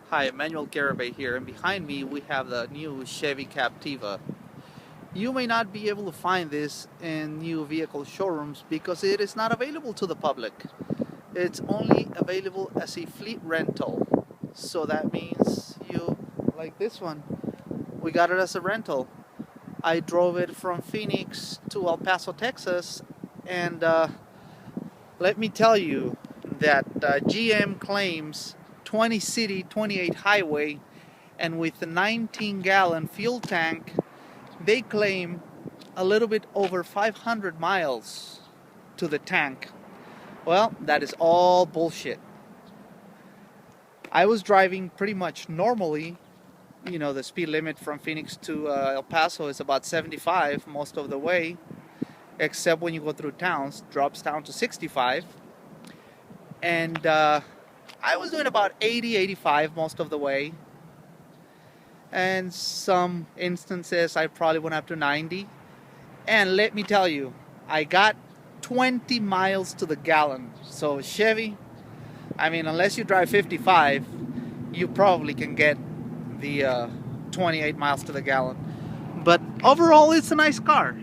Hi, Emmanuel Garibay here, and behind me we have the new Chevy Captiva. You may not be able to find this in new vehicle showrooms because it is not available to the public. It's only available as a fleet rental. So that means you, like this one, we got it as a rental. I drove it from Phoenix to El Paso, Texas, and let me tell you that GM claims 20 city, 28 highway, and with a 19-gallon fuel tank, they claim a little bit over 500 miles to the tank. Well, that is all bullshit. I was driving pretty much normally. You know, the speed limit from Phoenix to El Paso is about 75 most of the way, except when you go through towns, drops down to 65. And I was doing about 80, 85 most of the way. And some instances I probably went up to 90. And let me tell you, I got 20 miles to the gallon. So Chevy, I mean, unless you drive 55, you probably can get the 28 miles to the gallon. But overall, it's a nice car.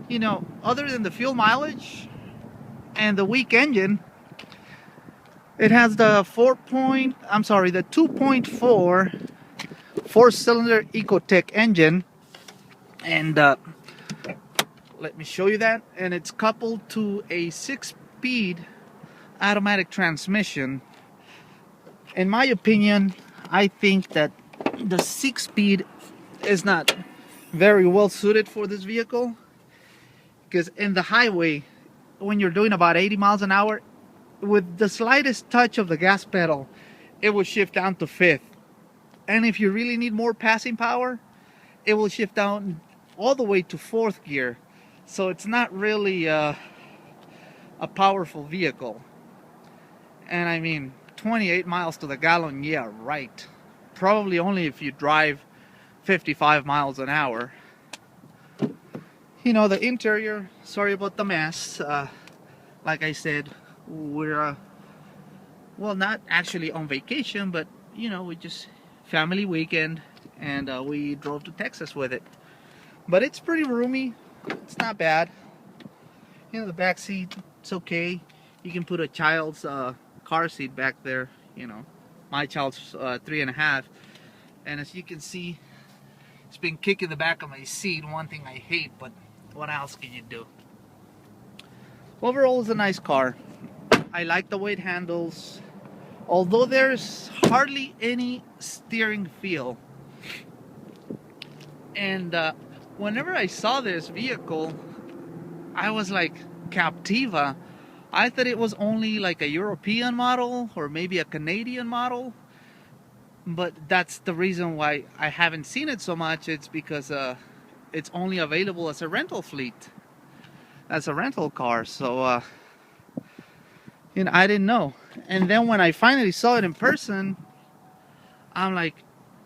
You know, other than the fuel mileage and the weak engine, it has the 2.4 four-cylinder Ecotec engine, and let me show you that. And it's coupled to a 6-speed automatic transmission. In my opinion, I think that the 6-speed is not very well suited for this vehicle, because in the highway, when you're doing about 80 miles an hour, with the slightest touch of the gas pedal, it will shift down to 5th. And if you really need more passing power, it will shift down all the way to 4th gear. So it's not really a powerful vehicle. And I mean, 28 miles to the gallon, yeah, right. Probably only if you drive 55 miles an hour. You know, the interior, sorry about the mess. Like I said, we're well, not actually on vacation, but you know, we just family weekend, and we drove to Texas with it. But it's pretty roomy. It's not bad. You know, the back seat, it's okay. You can put a child's car seat back there. You know, my child's 3.5, and as you can see, it's been kicking the back of my seat. One thing I hate, but what else can you do? Overall, it's a nice car. I like the way it handles, although there's hardly any steering feel. And whenever I saw this vehicle, I was like, Captiva? I thought it was only like a European model or maybe a Canadian model. But that's the reason why I haven't seen it so much. It's because it's only available as a rental fleet, as a rental car. So you know, I didn't know. And then when I finally saw it in person, I'm like,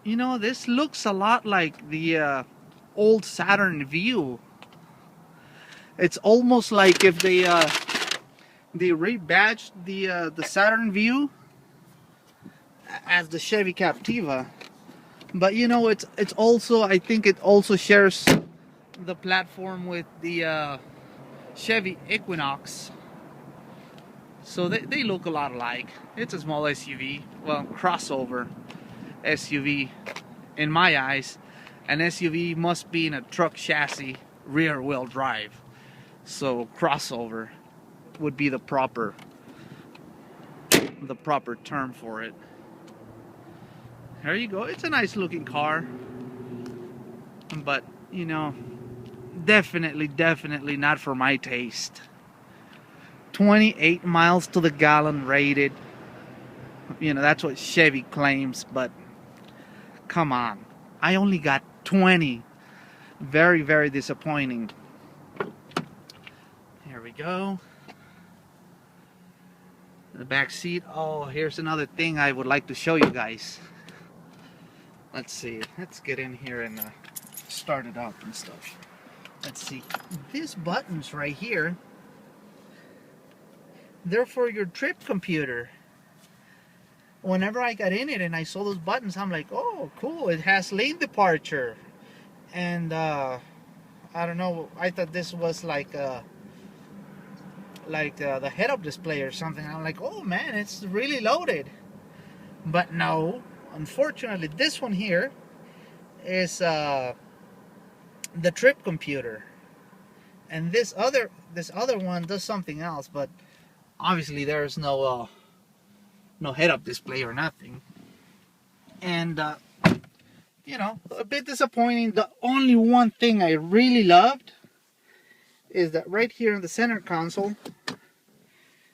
you know, this looks a lot like the old Saturn View. It's almost like if they rebadged the Saturn View as the Chevy Captiva. But you know, it's also, I think it also shares the platform with the Chevy Equinox. So they look a lot alike. It's a small SUV, well, crossover SUV in my eyes. An SUV must be in a truck chassis, rear wheel drive. So crossover would be the proper term for it. There you go. It's a nice looking car, but you know, definitely not for my taste. 28 miles to the gallon rated. You know, that's what Chevy claims, but come on. I only got 20. Very disappointing. Here we go. The back seat. Oh, here's another thing I would like to show you guys. Let's see. Let's get in here and start it up and stuff. Let's see. These buttons right here, they're for your trip computer. whenever I got in it and I saw those buttons, I'm like, oh, cool, it has lane departure. And I don't know, I thought this was like the head-up display or something. I'm like, oh man, it's really loaded. But no, unfortunately, this one here is the trip computer, and this other one does something else. But obviously, there's no head-up display or nothing. And you know, a bit disappointing. The only one thing I really loved is that right here in the center console,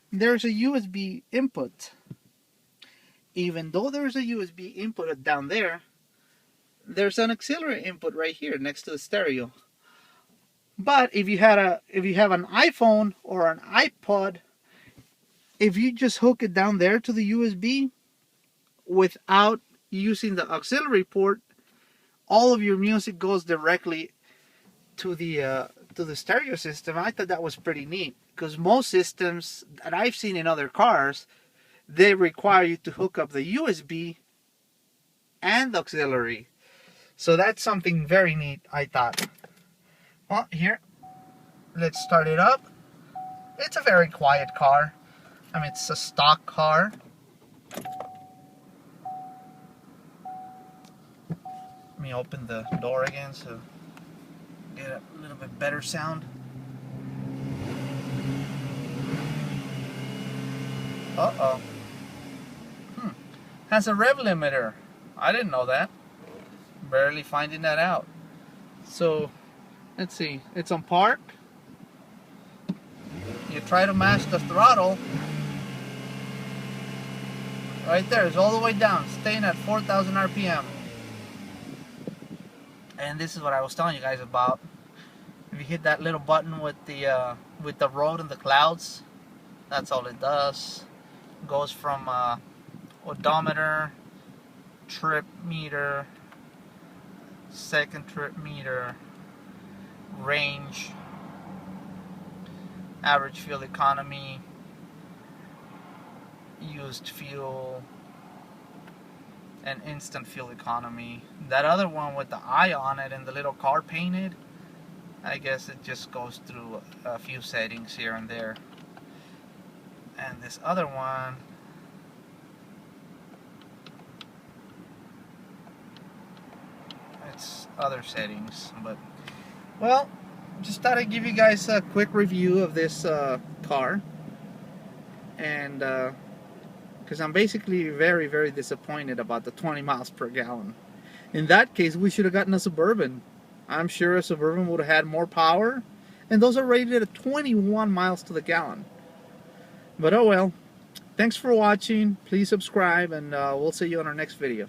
there's a USB input. Even though there's a USB input down there, there's an auxiliary input right here next to the stereo. But if you have an iPhone or an iPod, if you just hook it down there to the USB without using the auxiliary port, all of your music goes directly to the stereo system. I thought that was pretty neat, because most systems that I've seen in other cars, they require you to hook up the USB and the auxiliary. So that's something very neat, I thought. Well, here, let's start it up. It's a very quiet car. I mean, it's a stock car. Let me open the door again so get a little bit better sound. Uh-oh. Has a rev limiter. I didn't know that. Barely finding that out. So, let's see. It's on park. You try to mash the throttle. Right there, it's all the way down, staying at 4,000 RPM. And this is what I was telling you guys about. If you hit that little button with the road and the clouds, that's all it does. It goes from odometer, trip meter, second trip meter, range, average fuel economy, used fuel, and instant fuel economy. That other one with the eye on it and the little car painted, I guess it just goes through a few settings here and there. And this other one, it's other settings. But, well, just thought I'd give you guys a quick review of this car. And because I'm basically very, very disappointed about the 20 miles per gallon. In that case, we should have gotten a Suburban. I'm sure a Suburban would have had more power, and those are rated at 21 miles to the gallon. But oh well. Thanks for watching. Please subscribe, and we'll see you on our next video.